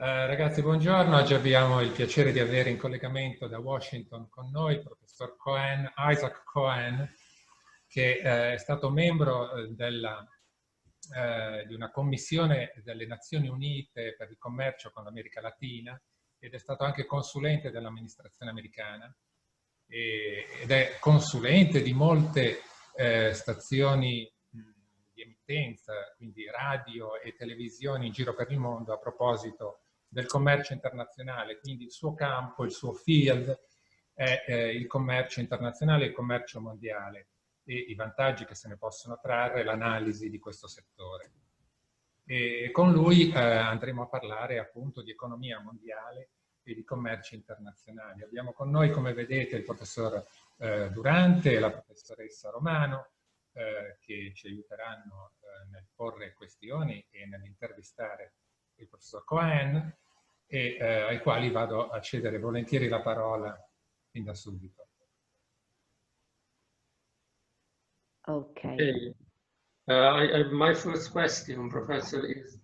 Ragazzi, buongiorno. Oggi abbiamo il piacere di avere in collegamento da Washington con noi il professor Cohen, Isaac Cohen, che è stato membro di una commissione delle Nazioni Unite per il commercio con l'America Latina ed è stato anche consulente dell'amministrazione americana ed è consulente di molte stazioni di emittenza, quindi radio e televisioni in giro per il mondo a proposito del commercio internazionale. Quindi il suo campo, il suo field è il commercio internazionale e il commercio mondiale e i vantaggi che se ne possono trarre, l'analisi di questo settore. E con lui andremo a parlare appunto di economia mondiale e di commercio internazionale. Abbiamo con noi, come vedete, il professor Durante e la professoressa Romano, che ci aiuteranno nel porre questioni e nell'intervistare il professor Cohen, e ai quali vado a cedere volentieri la parola fin da subito. Okay. My first question, Professor, is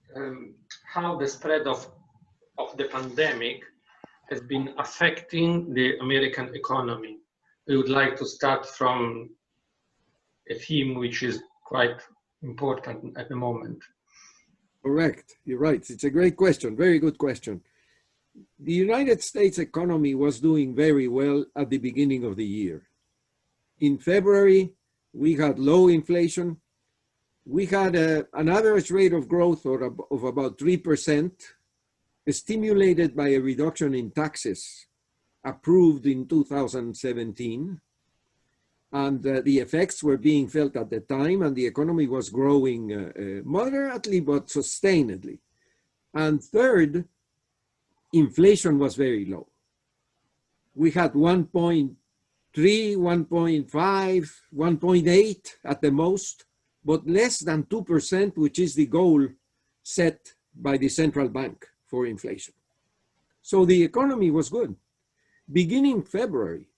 how the spread of the pandemic has been affecting the American economy. We would like to start from a theme which is quite important at the moment. Correct. You're right. It's a great question. Very good question. The United States economy was doing very well at the beginning of the year. In February, we had low inflation. We had an average rate of growth of about 3%, stimulated by a reduction in taxes approved in 2017. And the effects were being felt at the time, and the economy was growing moderately but sustainedly. And third, inflation was very low. We had 1.3, 1.5, 1.8 at the most, but less than 2%, which is the goal set by the central bank for inflation. So the economy was good. Beginning February,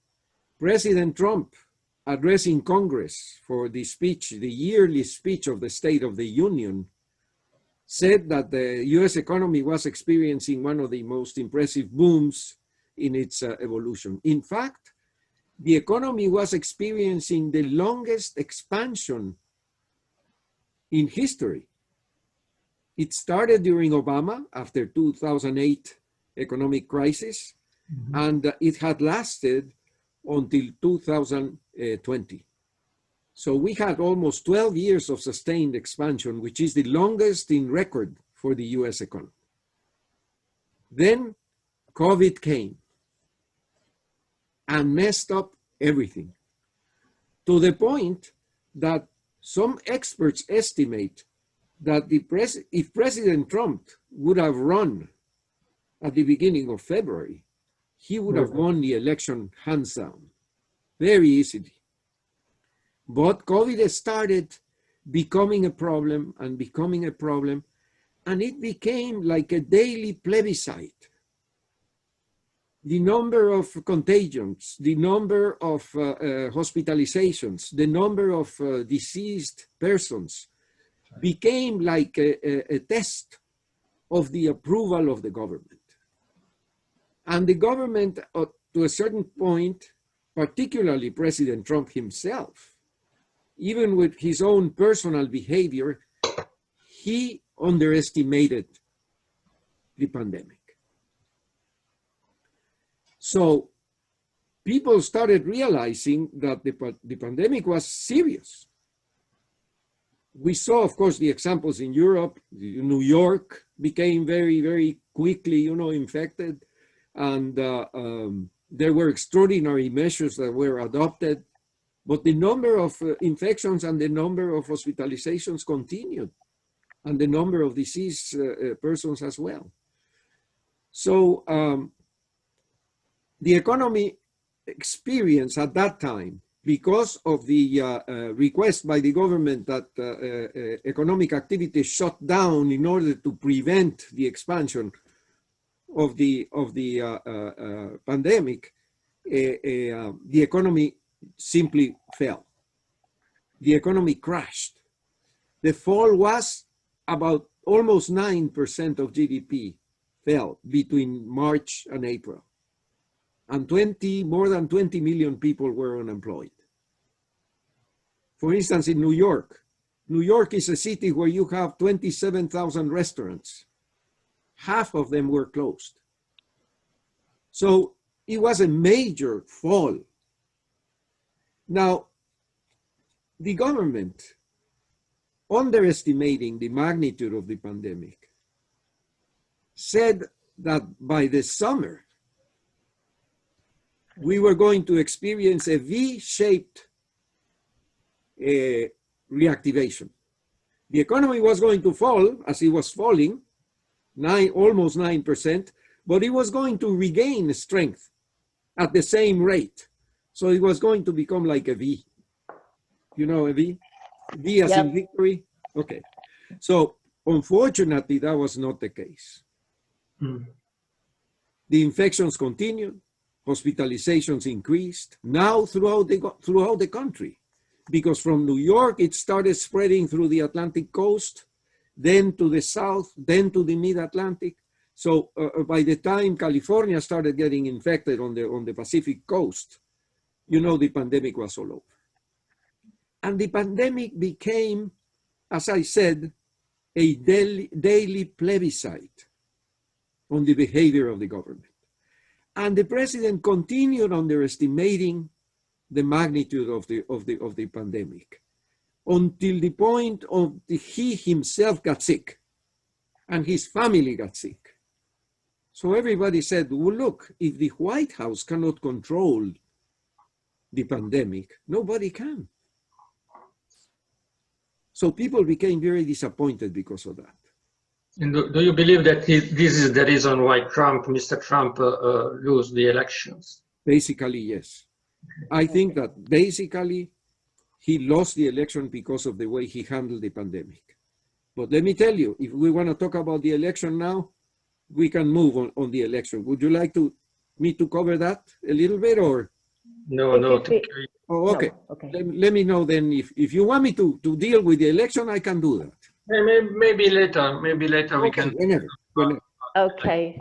President Trump, addressing Congress for the speech, the yearly speech of the State of the Union, said that the US economy was experiencing one of the most impressive booms in its evolution. In fact, the economy was experiencing the longest expansion in history. It started during Obama after 2008 economic crisis, and it had lasted until 2020. So we had almost 12 years of sustained expansion, which is the longest in record for the US economy. Then COVID came and messed up everything, to the point that some experts estimate that if President Trump would have run at the beginning of February, he would have won the election hands down, very easily. But COVID started becoming a problem and becoming a problem, and it became like a daily plebiscite. The number of contagions, the number of hospitalizations, the number of deceased persons became like a test of the approval of the government. And the government, to a certain point, particularly President Trump himself, even with his own personal behavior, he underestimated the pandemic. So people started realizing that the pandemic was serious. We saw, of course, the examples in Europe. New York became very, very quickly, infected. And there were extraordinary measures that were adopted, but the number of infections and the number of hospitalizations continued, and the number of deceased persons as well. So the economy experienced at that time, because of the request by the government that economic activity shut down in order to prevent the expansion of the pandemic, the economy simply fell. The economy crashed. The fall was about almost 9% of GDP fell between March and April. And more than 20 million people were unemployed. For instance, in New York is a city where you have 27,000 restaurants. Half of them were closed. So it was a major fall. Now, the government, underestimating the magnitude of the pandemic, said that by the summer, we were going to experience a V-shaped reactivation. The economy was going to fall as it was falling, almost 9%, but it was going to regain strength at the same rate. So it was going to become like a V. You know a V? V as in victory? Okay. So unfortunately, that was not the case. The infections continued, hospitalizations increased, now throughout the country. Because from New York, it started spreading through the Atlantic coast, then to the south, then to the mid-Atlantic. So by the time California started getting infected on the Pacific coast, you know, the pandemic was all over. And the pandemic became, as I said, a daily plebiscite on the behavior of the government. And the president continued underestimating the magnitude of the pandemic until the point of he himself got sick and his family got sick. So everybody said, well, look, if the White House cannot control the pandemic, nobody can. So people became very disappointed because of that. And do you believe that this is the reason why Mr. Trump lost the elections? Basically, yes. I think that basically he lost the election because of the way he handled the pandemic. But let me tell you, if we want to talk about the election now, we can move on the election. Would you like me to cover that a little bit, or? No. Oh, okay. No, okay. Let me know then if you want me to deal with the election, I can do that. Maybe later. Maybe later we can. Whenever. Okay.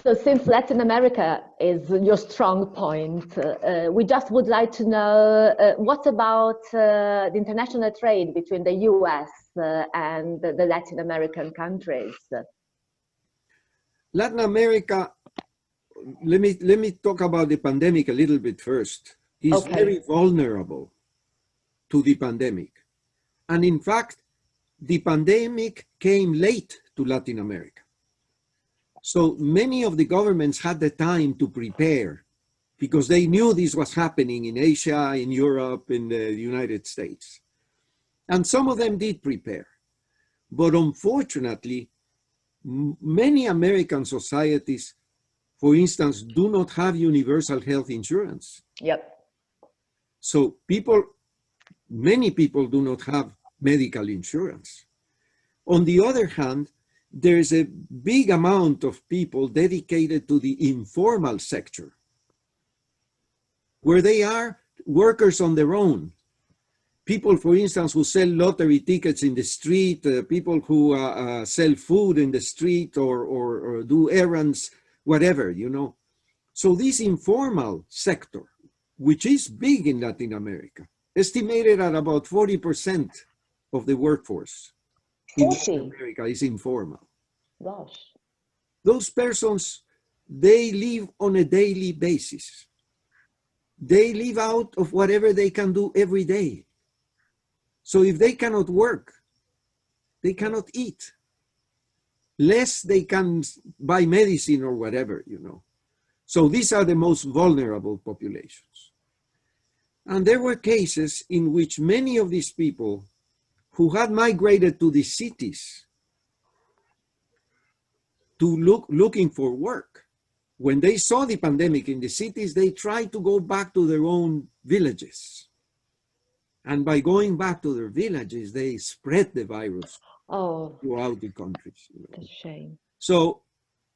So since Latin America is your strong point, we just would like to know what about the international trade between the US and the Latin American countries? Latin America, let me talk about the pandemic a little bit first. It's very vulnerable to the pandemic. And in fact, the pandemic came late to Latin America. So many of the governments had the time to prepare because they knew this was happening in Asia, in Europe, in the United States. And some of them did prepare. But unfortunately, many American societies, for instance, do not have universal health insurance. Yep. So many people do not have medical insurance. On the other hand, there is a big amount of people dedicated to the informal sector, where they are workers on their own. People, for instance, who sell lottery tickets in the street, people who sell food in the street or do errands, whatever, you know. So this informal sector, which is big in Latin America, estimated at about 40% of the workforce in Latin America is informal. Gosh. Those persons, they live on a daily basis. They live out of whatever they can do every day. So if they cannot work, they cannot eat. Less they can buy medicine or whatever, you know. So these are the most vulnerable populations. And there were cases in which many of these people who had migrated to the cities to looking for work, when they saw the pandemic in the cities, they tried to go back to their own villages. And by going back to their villages, they spread the virus throughout the countries. You know. That's a shame. So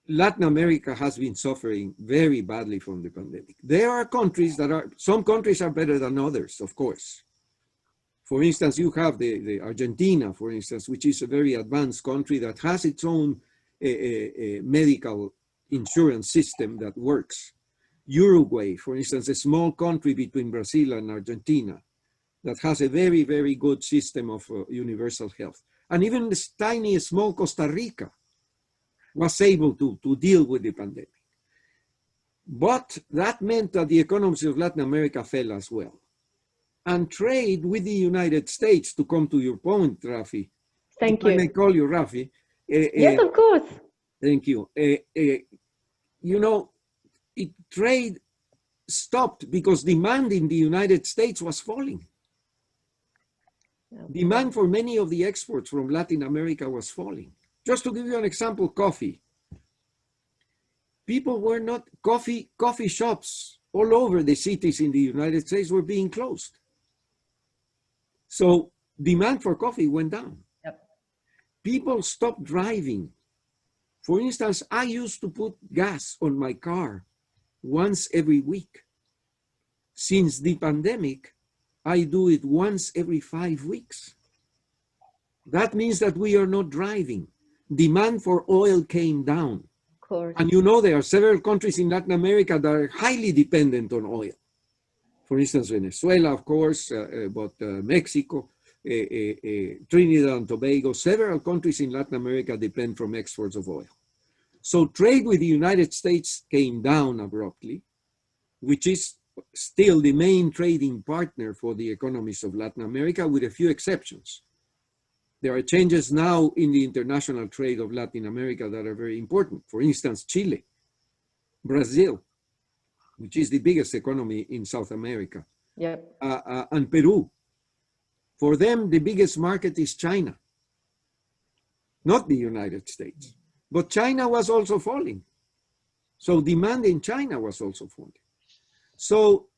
Latin America has been suffering very badly from the pandemic. There are countries some countries are better than others, of course. For instance, you have the Argentina, for instance, which is a very advanced country that has its own a medical insurance system that works. Uruguay, for instance, a small country between Brazil and Argentina that has a very, very good system of universal health. And even this tiny, small Costa Rica was able to deal with the pandemic. But that meant that the economies of Latin America fell as well. And trade with the United States, to come to your point, Rafi. Thank you. I may call you Rafi. Yes, of course. Thank you. You know, trade stopped because demand in the United States was falling. Okay. Demand for many of the exports from Latin America was falling. Just to give you an example, coffee. People were not, coffee shops all over the cities in the United States were being closed. So demand for coffee went down. Yep. People stopped driving. For instance, I used to put gas on my car once every week. Since the pandemic, I do it once every 5 weeks. That means that we are not driving. Demand for oil came down. Of course. And you know, there are several countries in Latin America that are highly dependent on oil. For instance, Venezuela, of course, but Mexico, Trinidad and Tobago, several countries in Latin America depend from exports of oil. So trade with the United States came down abruptly, which is still the main trading partner for the economies of Latin America, with a few exceptions. There are changes now in the international trade of Latin America that are very important. For instance, Chile, Brazil, which is the biggest economy in South America, yep. And Peru. For them, the biggest market is China, not the United States. But China was also falling. So demand in China was also falling. So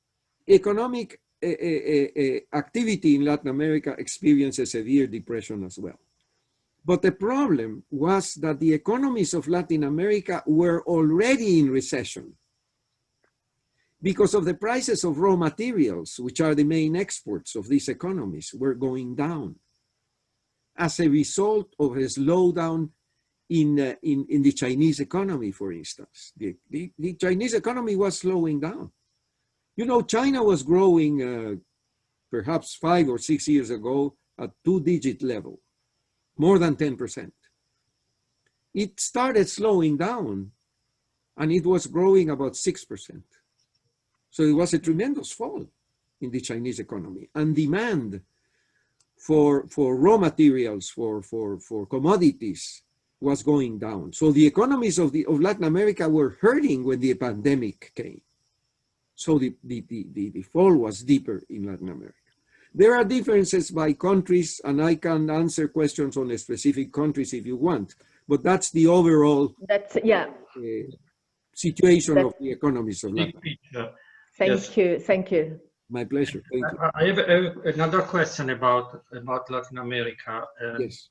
economic activity in Latin America experienced a severe depression as well. But the problem was that the economies of Latin America were already in recession because of the prices of raw materials, which are the main exports of these economies, were going down as a result of a slowdown in the Chinese economy, for instance. The Chinese economy was slowing down. You know, China was growing perhaps 5 or 6 years ago at 2-digit level, more than 10%. It started slowing down and it was growing about 6%. So it was a tremendous fall in the Chinese economy, and demand for raw materials, for commodities was going down. So the economies of Latin America were hurting when the pandemic came. So the fall was deeper in Latin America. There are differences by countries, and I can answer questions on specific countries if you want, but that's the overall situation of the economies of Latin America. Thank you. My pleasure. Thank you. I have another question about Latin America, yes.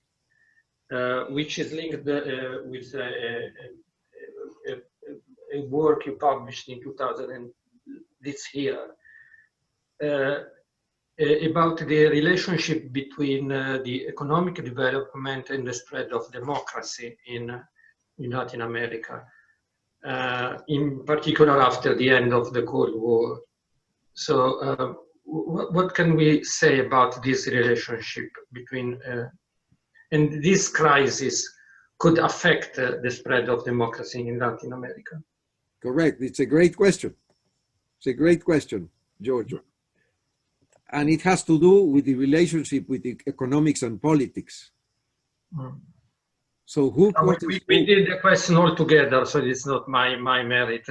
Which is linked with a work you published in 2000 this year about the relationship between the economic development and the spread of democracy in Latin America. In particular after the end of the Cold War. So what can we say about this relationship between, and this crisis could affect the spread of democracy in Latin America? Correct, it's a great question. It's a great question, Giorgio. And it has to do with the relationship with the economics and politics. So we did the question all together, so it's not my merit.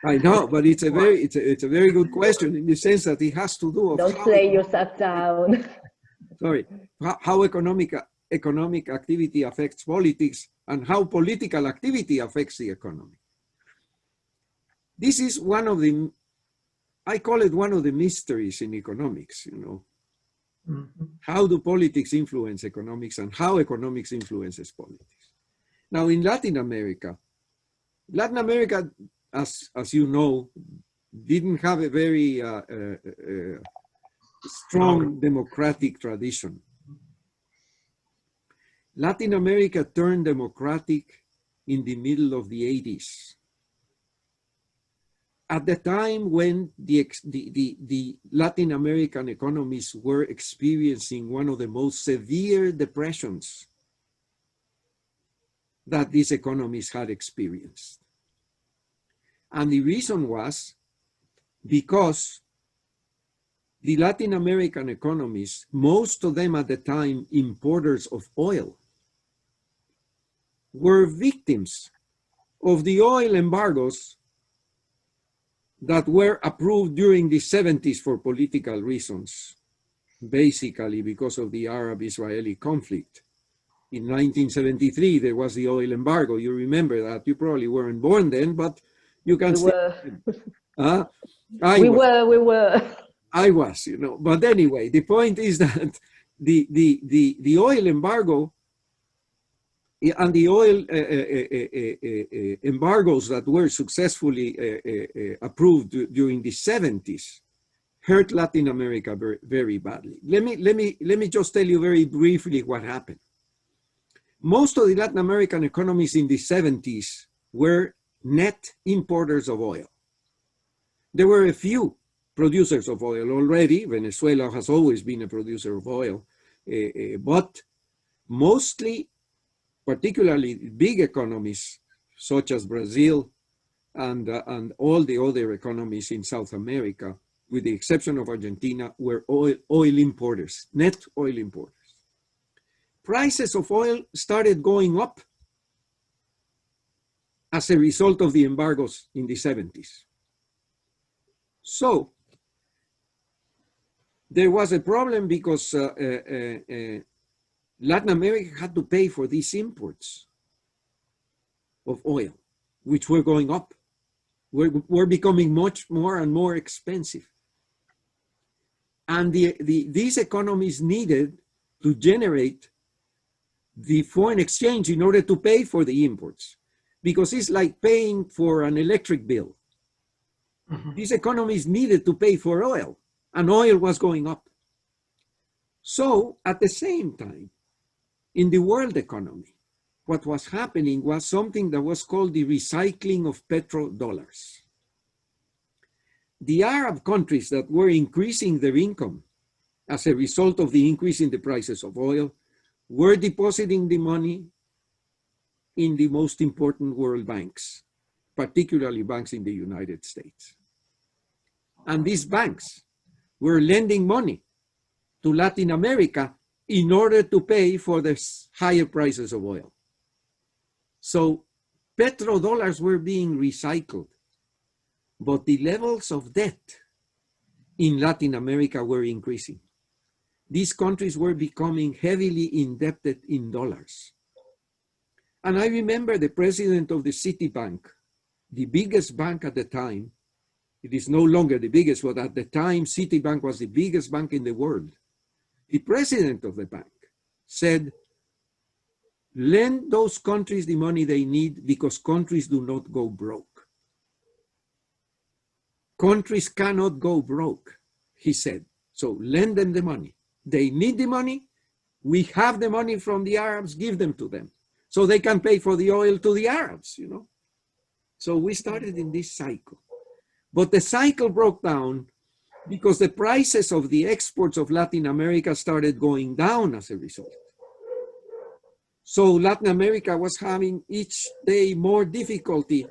I know, but it's a very good question in the sense that it has to do. Don't play yourself down. Sorry, how economic activity affects politics and how political activity affects the economy. This is one of the, I call it one of the mysteries in economics, you know. Mm-hmm. How do politics influence economics and how economics influences politics? Now in Latin America, as you know, didn't have a very strong democratic tradition. Latin America turned democratic in the middle of the 80s. At the time when the Latin American economies were experiencing one of the most severe depressions that these economies had experienced. And the reason was because the Latin American economies, most of them at the time importers of oil, were victims of the oil embargoes that were approved during the 70s for political reasons, basically because of the Arab-Israeli conflict. In 1973, there was the oil embargo. You remember that. You probably weren't born then, but you can we were. I was, you know. But anyway, the point is that the oil embargo and the oil embargoes that were successfully approved during the 70s hurt Latin America very, very badly. Let me just tell you very briefly what happened. Most of the Latin American economies in the 70s were net importers of oil. There were a few producers of oil already. Venezuela has always been a producer of oil, but mostly, particularly big economies such as Brazil and all the other economies in South America, with the exception of Argentina, were oil importers, net oil importers. Prices of oil started going up as a result of the embargoes in the 70s. So there was a problem because Latin America had to pay for these imports of oil, which were going up, were becoming much more and more expensive. And these economies needed to generate the foreign exchange in order to pay for the imports, because it's like paying for an electric bill. Mm-hmm. These economies needed to pay for oil, and oil was going up. So at the same time, in the world economy, what was happening was something that was called the recycling of petrodollars. The Arab countries that were increasing their income as a result of the increase in the prices of oil were depositing the money in the most important world banks, particularly banks in the United States. And these banks were lending money to Latin America in order to pay for the higher prices of oil. So petrodollars were being recycled, but the levels of debt in Latin America were increasing. These countries were becoming heavily indebted in dollars. And I remember the president of the Citibank, the biggest bank at the time. It is no longer the biggest, but at the time, Citibank was the biggest bank in the world. The president of the bank said, lend those countries the money they need because countries do not go broke. Countries cannot go broke, he said. So lend them the money. They need the money. We have the money from the Arabs, give them to them. So they can pay for the oil to the Arabs, you know. So we started in this cycle. But the cycle broke down because the prices of the exports of Latin America started going down as a result. So Latin America was having each day more difficulty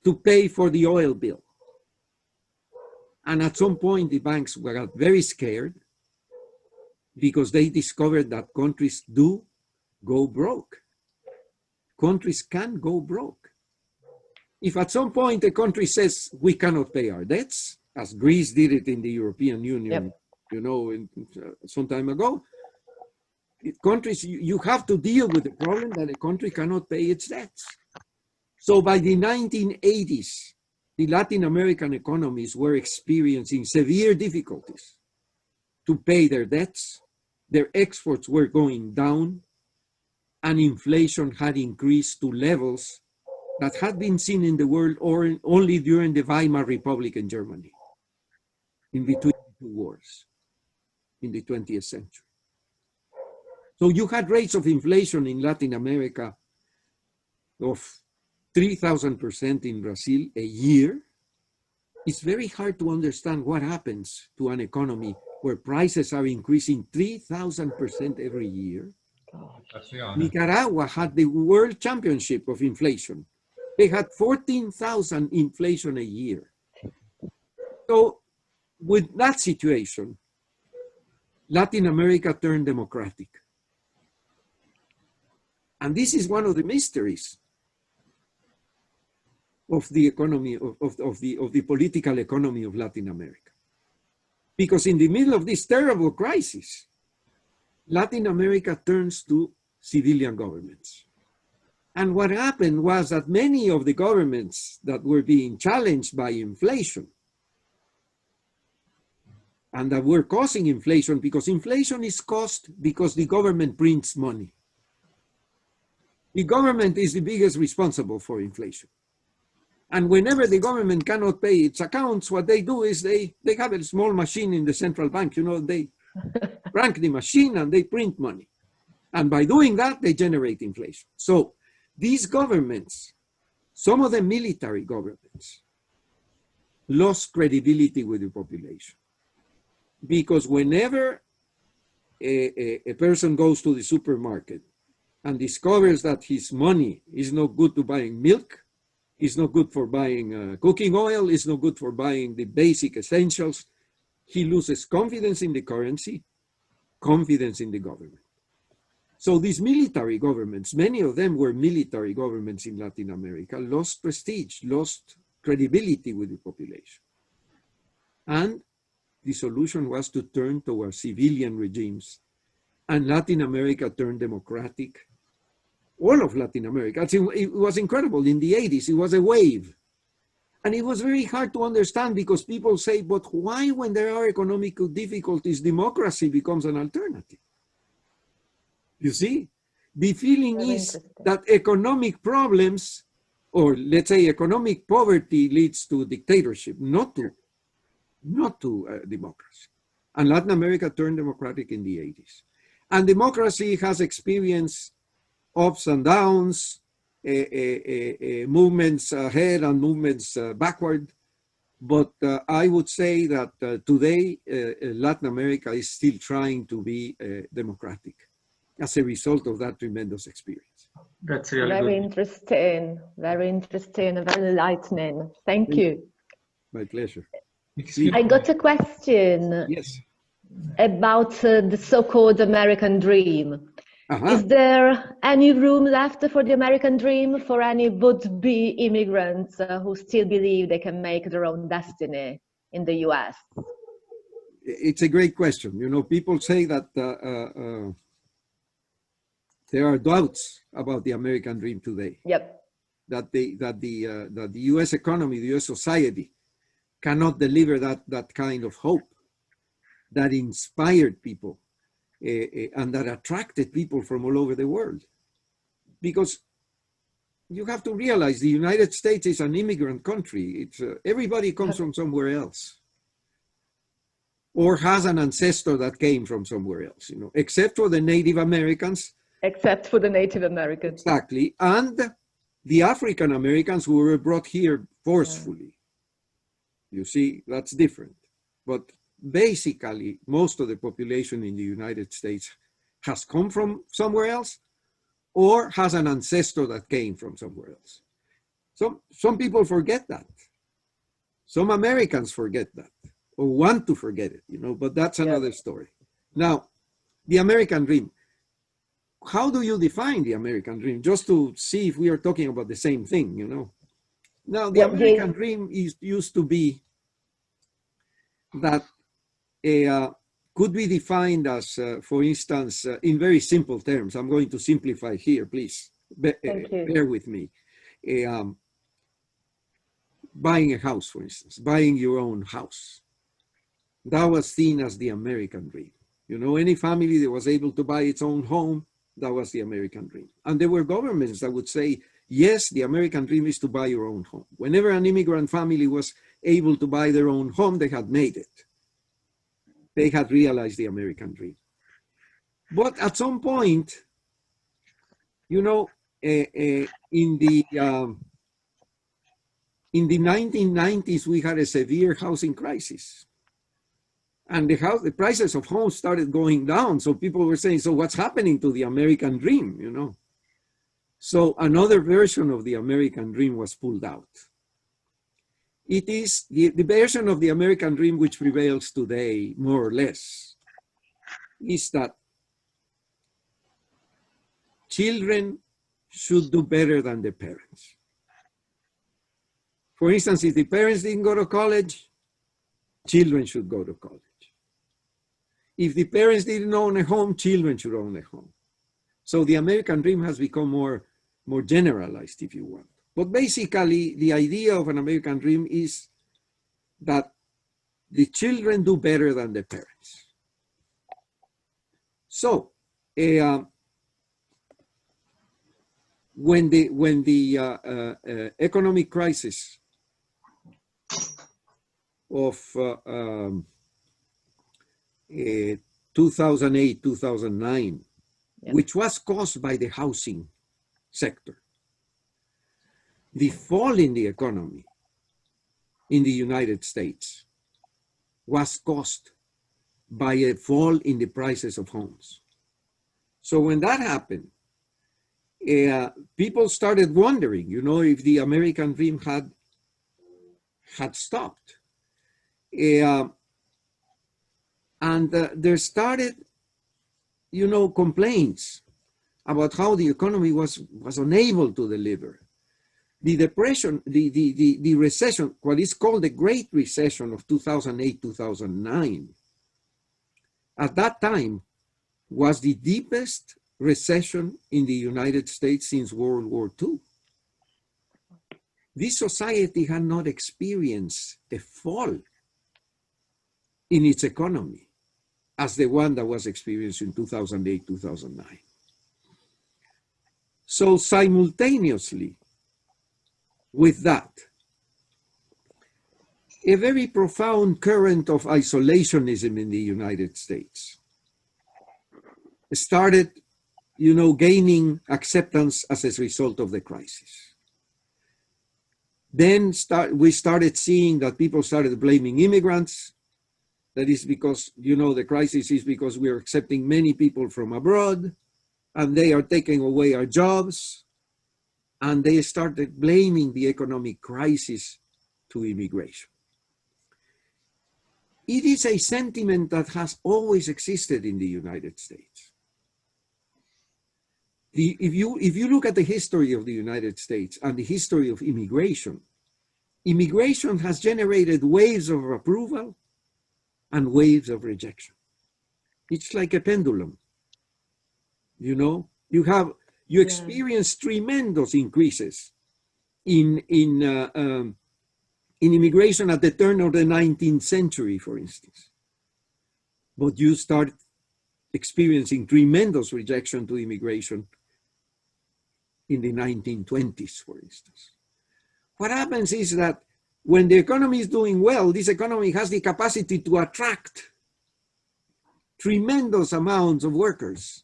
to pay for the oil bill. And at some point, the banks got very scared because they discovered that countries do go broke. Countries can go broke. If at some point a country says we cannot pay our debts, as Greece did it in the European Union, yep, you know, some time ago, countries, you have to deal with the problem that a country cannot pay its debts. So by the 1980s, the Latin American economies were experiencing severe difficulties to pay their debts. Their exports were going down, and inflation had increased to levels that had been seen in the world only during the Weimar Republic in Germany, in between the two wars in the 20th century. So you had rates of inflation in Latin America of 3,000% in Brazil a year, it's very hard to understand what happens to an economy where prices are increasing 3,000% every year. Nicaragua had the world championship of inflation. They had 14,000 inflation a year. So with that situation, Latin America turned democratic. And this is one of the mysteries of the economy, of the political economy of Latin America. Because in the middle of this terrible crisis, Latin America turns to civilian governments. And what happened was that many of the governments that were being challenged by inflation and that were causing inflation, because inflation is caused because the government prints money. The government is the biggest responsible for inflation. And whenever the government cannot pay its accounts, what they do is they have a small machine in the central bank, you know, they crank the machine and they print money. And by doing that, they generate inflation. So these governments, some of the military governments, lost credibility with the population. Because whenever a person goes to the supermarket and discovers that his money is not good to buying milk, it's not good for buying cooking oil, it's not good for buying the basic essentials, he loses confidence in the currency, confidence in the government. So these military governments, many of them were military governments in Latin America, lost prestige, lost credibility with the population. And the solution was to turn towards civilian regimes, and Latin America turned democratic. All of Latin America. It was incredible. In the 80s, it was a wave. And it was very hard to understand because people say, but why when there are economic difficulties, democracy becomes an alternative? You see, the feeling is that economic problems, or let's say economic poverty, leads to dictatorship, not to democracy. And Latin America turned democratic in the 80s. And democracy has experienced ups and downs, movements ahead and movements backward. But I would say that today, Latin America is still trying to be democratic as a result of that tremendous experience. That's really very interesting, and very enlightening. Thank you. My pleasure. I got a question. Yes. About the so-called American dream. Is there any room left for the American dream for any would-be immigrants who still believe they can make their own destiny in the US? It's a great question. You know, people say that there are doubts about the American dream today. Yep. That the US economy, the US society cannot deliver that kind of hope that inspired people and that attracted people from all over the world. Because you have to realize the United States is an immigrant country. It's everybody comes from somewhere else or has an ancestor that came from somewhere else, you know, except for the Native Americans. Except for the Native Americans. Exactly. And the African Americans who were brought here forcefully. You see, that's different. But basically, most of the population in the United States has come from somewhere else or has an ancestor that came from somewhere else. Some people forget that. Some Americans forget that or want to forget it, you know, but that's another story. Now, the American dream. How do you define the American dream? Just to see if we are talking about the same thing, you know. Now, the American dream used to be that could be defined as, for instance, in very simple terms. I'm going to simplify here, please. Bear with me. Buying a house, for instance, buying your own house. That was seen as the American dream. You know, any family that was able to buy its own home, that was the American dream. And there were governments that would say, yes, the American dream is to buy your own home. Whenever an immigrant family was able to buy their own home, they had made it. They had realized the American dream. But at some point, you know, in the in the 1990s, we had a severe housing crisis. And the prices of homes started going down. So people were saying, so what's happening to the American dream, you know? So another version of the American dream was pulled out. It is the version of the American dream which prevails today, more or less, is that children should do better than the parents. For instance, if the parents didn't go to college, children should go to college. If the parents didn't own a home, children should own a home. So the American dream has become more generalized, if you want. But basically, the idea of an American dream is that the children do better than the parents. So, when the economic crisis of 2008, 2009, yeah, which was caused by the housing sector, the fall in the economy in the United States was caused by a fall in the prices of homes. So when that happened, people started wondering, you know, if the American dream had stopped. And there started, you know, complaints about how the economy was unable to deliver. The depression, the recession, what is called the Great Recession of 2008, 2009, at that time was the deepest recession in the United States since World War II. This society had not experienced a fall in its economy as the one that was experienced in 2008, 2009. So simultaneously with that, a very profound current of isolationism in the United States started, you know, gaining acceptance as a result of the crisis. Then we started seeing that people started blaming immigrants. That is because, you know, the crisis is because we're accepting many people from abroad and they are taking away our jobs. And they started blaming the economic crisis to immigration. It is a sentiment that has always existed in the United States. If you look at the history of the United States and the history of immigration, immigration has generated waves of approval and waves of rejection. It's like a pendulum. You know, you experience tremendous increases in immigration at the turn of the 19th century, for instance. But you start experiencing tremendous rejection to immigration in the 1920s, for instance. What happens is that when the economy is doing well, this economy has the capacity to attract tremendous amounts of workers.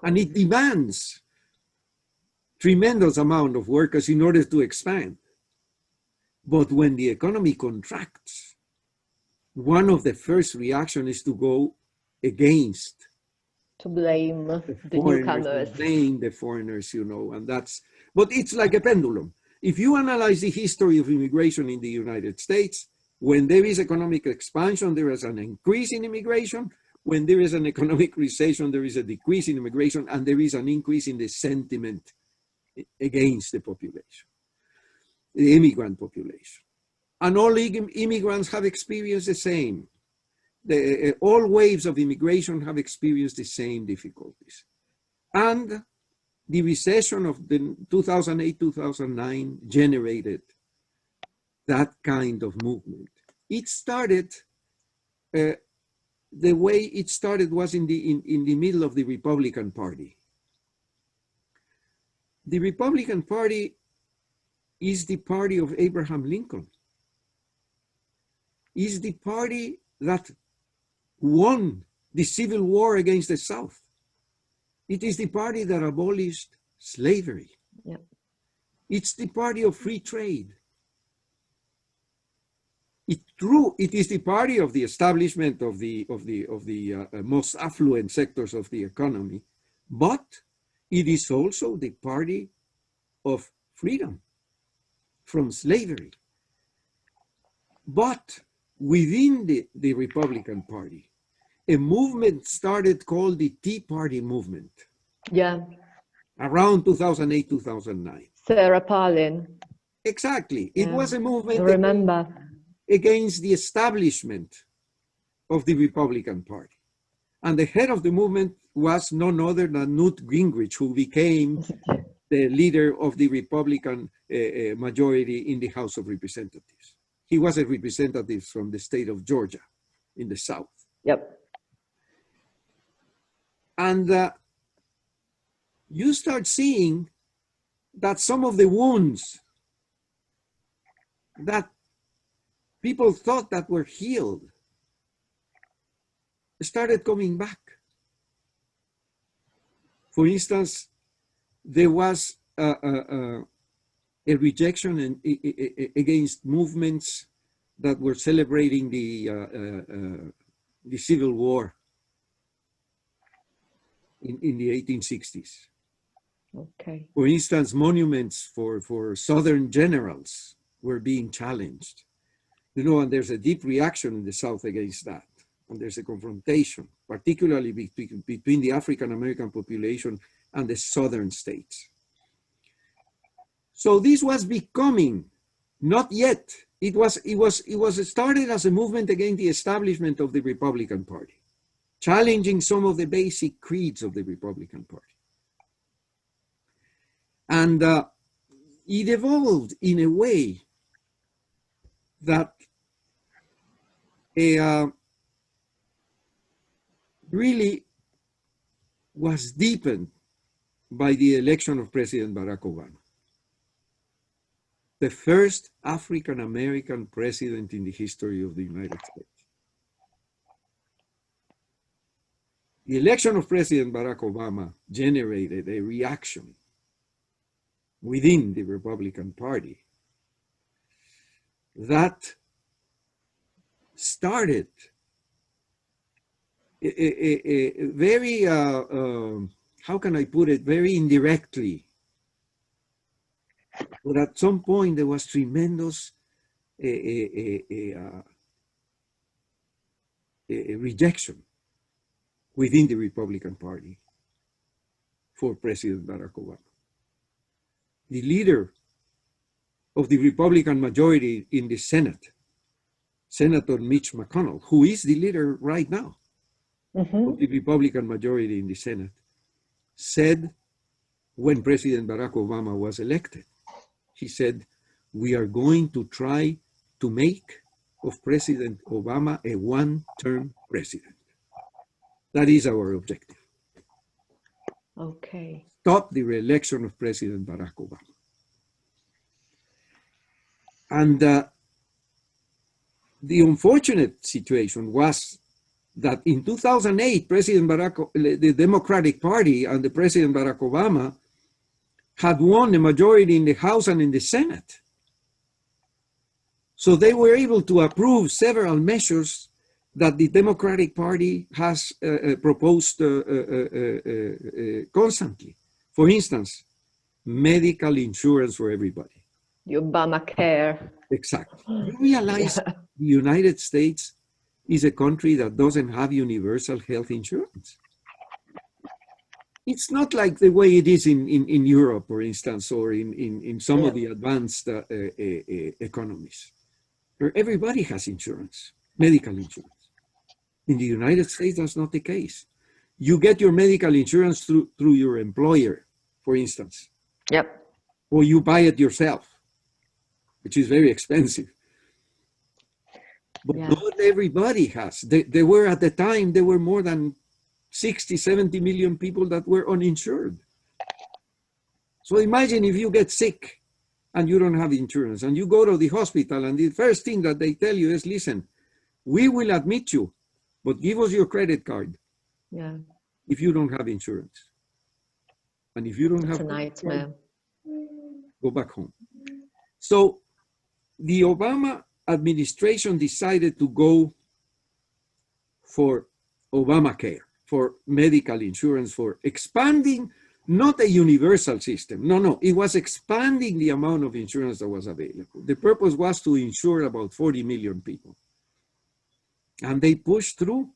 And it demands tremendous amount of workers in order to expand. But when the economy contracts, one of the first reactions is to go against. To blame the newcomers. Blame the foreigners, you know, and that's, but it's like a pendulum. If you analyze the history of immigration in the United States, when there is economic expansion, there is an increase in immigration. When there is an economic recession, there is a decrease in immigration, and there is an increase in the sentiment against the population, the immigrant population. And all immigrants have experienced the same. All waves of immigration have experienced the same difficulties. And the recession of the 2008, 2009 generated that kind of movement. It started, the way it started was in the middle of the Republican Party. The Republican Party is the party of Abraham Lincoln. Is the party that won the Civil War against the South. It is the party that abolished slavery. Yep. It's the party of free trade. It is the party of the establishment of the most affluent sectors of the economy, but it is also the party of freedom from slavery. But within the Republican Party, a movement started called the Tea Party movement. Yeah. Around 2008, 2009. Sarah Palin. Exactly. It Yeah. was a movement I remember. against the establishment of the Republican Party. And the head of the movement was none other than Newt Gingrich, who became the leader of the Republican majority in the House of Representatives. He was a representative from the state of Georgia in the South. Yep. And you start seeing that some of the wounds that people thought that were healed started coming back. For instance, there was a rejection against movements that were celebrating the Civil War in the 1860s. Okay. For instance, monuments for Southern generals were being challenged. You know, and there's a deep reaction in the South against that. And there's a confrontation, particularly between the African-American population and the Southern states. So this was becoming, not yet, it was started as a movement against the establishment of the Republican Party, challenging some of the basic creeds of the Republican Party. And it evolved in a way that really was deepened by the election of President Barack Obama, the first African-American president in the history of the United States. The election of President Barack Obama generated a reaction within the Republican Party that started a very, how can I put it, very indirectly. But at some point there was tremendous rejection within the Republican Party for President Barack Obama. The leader of the Republican majority in the Senate, Senator Mitch McConnell, who is the leader right now of the Republican majority in the Senate, said when President Barack Obama was elected, he said, we are going to try to make of President Obama a one-term president. That is our objective. Okay. Stop the re-election of President Barack Obama. And the unfortunate situation was that in 2008, the Democratic Party and the President Barack Obama had won a majority in the House and in the Senate. So they were able to approve several measures that the Democratic Party has proposed constantly. For instance, medical insurance for everybody. The Obamacare. Exactly. You realize the United States is a country that doesn't have universal health insurance. It's not like the way it is in Europe, for instance, or in some of the advanced economies, where everybody has insurance, medical insurance. In the United States, that's not the case. You get your medical insurance through your employer, for instance. Yep. Or you buy it yourself, which is very expensive. But not everybody has. There were, at the time, there were more than 60, 70 million people that were uninsured. So imagine if you get sick and you don't have insurance and you go to the hospital and the first thing that they tell you is, listen, we will admit you, but give us your credit card if you don't have insurance. And if you don't have a nightmare, go back home. So the Obama administration decided to go for Obamacare, for medical insurance, for expanding, not a universal system. No, it was expanding the amount of insurance that was available. The purpose was to insure about 40 million people. And they pushed through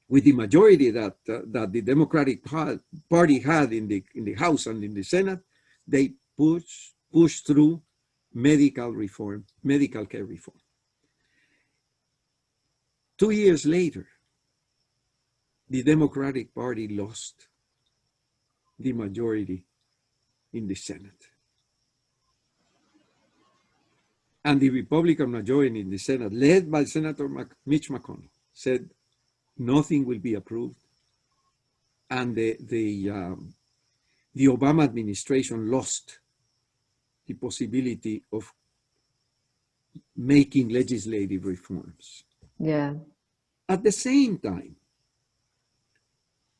with the majority that the Democratic Party had in the House and in the Senate. They pushed through medical reform, medical care reform. 2 years later, the Democratic Party lost the majority in the Senate. And the Republican majority in the Senate, led by Senator Mitch McConnell, said nothing will be approved. And the Obama administration lost the possibility of making legislative reforms. Yeah. At the same time,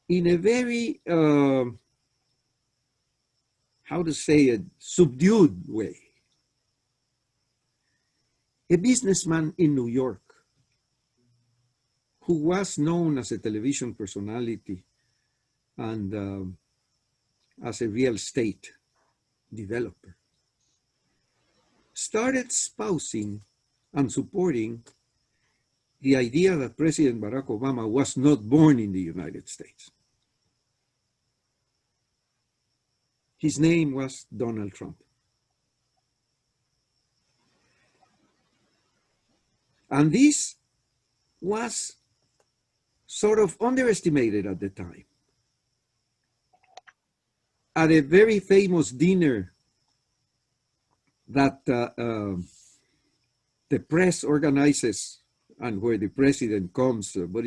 in a very, how to say it, subdued way, a businessman in New York who was known as a television personality and as a real estate developer, started espousing and supporting the idea that President Barack Obama was not born in the United States. His name was Donald Trump. And this was sort of underestimated at the time. At a very famous dinner that the press organizes and where the president comes, but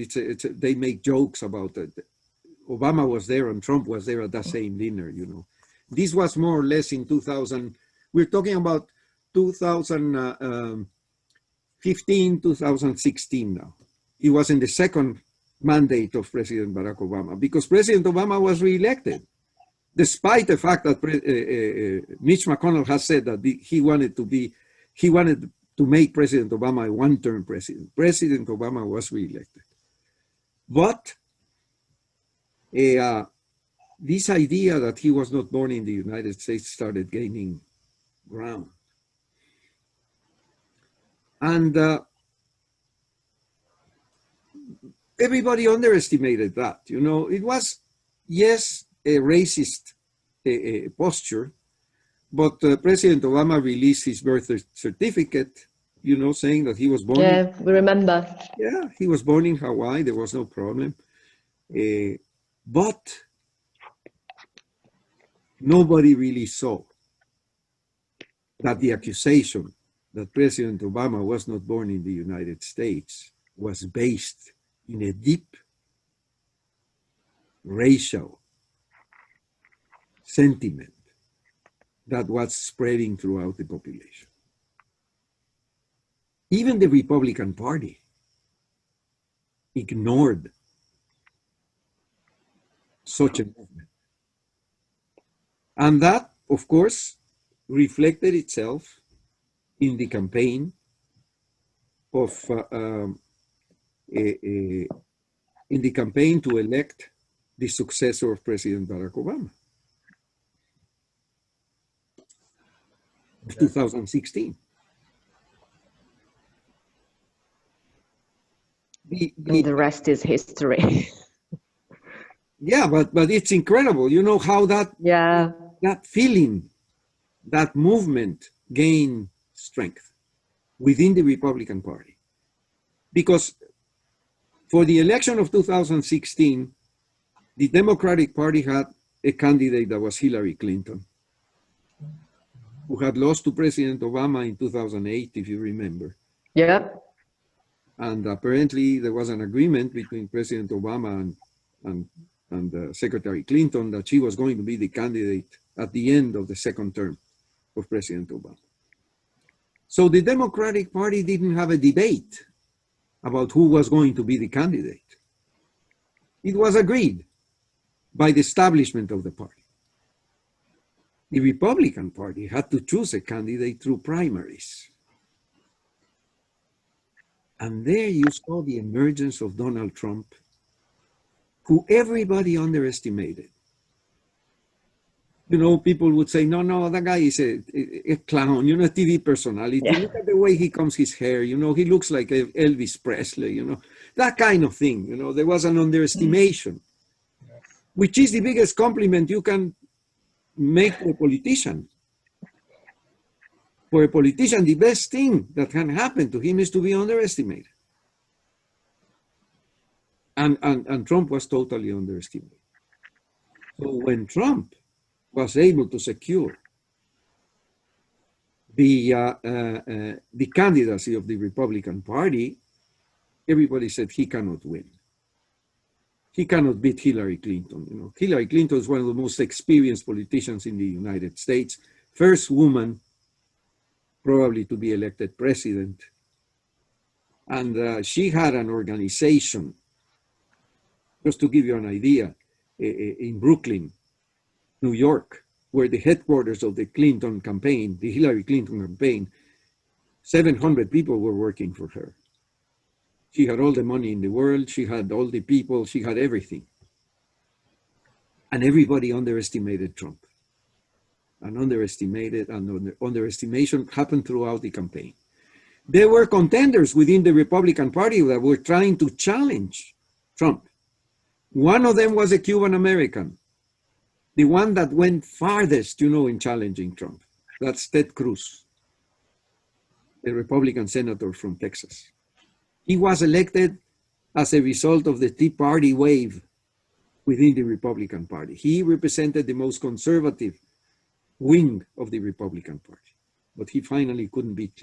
they make jokes about it. Obama was there and Trump was there at that same dinner, you know. This was more or less in 2000, we're talking about 2015, 2016 now. It was in the second mandate of President Barack Obama, because President Obama was reelected, despite the fact that Mitch McConnell has said that he wanted to make President Obama a one-term president. President Obama was reelected. But this idea that he was not born in the United States started gaining ground. And everybody underestimated that. You know, it was, yes, a racist posture, but President Obama released his birth certificate, you know, saying that he was born. Yeah, we remember. Yeah, he was born in Hawaii. There was no problem. But nobody really saw that the accusation that President Obama was not born in the United States was based in a deep racial sentiment that was spreading throughout the population. Even the Republican Party ignored such a movement. And that, of course, reflected itself in the campaign of, in the campaign to elect the successor of President Barack Obama. 2016. The rest is history. Yeah, but it's incredible, you know, how that feeling, that movement gained strength within the Republican Party. Because for the election of 2016, the Democratic Party had a candidate that was Hillary Clinton, who had lost to President Obama in 2008, if you remember. Yeah. And apparently there was an agreement between President Obama and Secretary Clinton that she was going to be the candidate at the end of the second term of President Obama. So the Democratic Party didn't have a debate about who was going to be the candidate. It was agreed by the establishment of the party. The Republican Party had to choose a candidate through primaries. And there you saw the emergence of Donald Trump, who everybody underestimated. You know, people would say, no, that guy is a clown, you know, a TV personality. Yeah. Look at the way he combs his hair, you know, he looks like Elvis Presley, you know, that kind of thing. You know, there was an underestimation, which is the biggest compliment you can make to a politician. For a politician, the best thing that can happen to him is to be underestimated. And Trump was totally underestimated. So when Trump was able to secure the candidacy of the Republican Party, everybody said he cannot win. He cannot beat Hillary Clinton. You know, Hillary Clinton is one of the most experienced politicians in the United States, first woman probably to be elected president. And she had an organization, just to give you an idea, in Brooklyn, New York, where the headquarters of the Clinton campaign, the Hillary Clinton campaign, 700 people were working for her. She had all the money in the world, she had all the people, she had everything. And everybody underestimated Trump. And underestimation happened throughout the campaign. There were contenders within the Republican Party that were trying to challenge Trump. One of them was a Cuban American, the one that went farthest, you know, in challenging Trump. That's Ted Cruz, a Republican senator from Texas. He was elected as a result of the Tea Party wave within the Republican Party. He represented the most conservative wing of the Republican Party, but he finally couldn't beat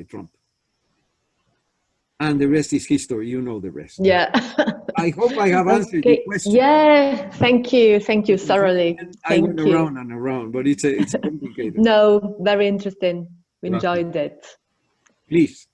Trump. And the rest is history, you know the rest. Yeah. I hope I have answered the question. Yeah, thank you thoroughly. I went around and around, but it's complicated. No, very interesting. We enjoyed it. Please.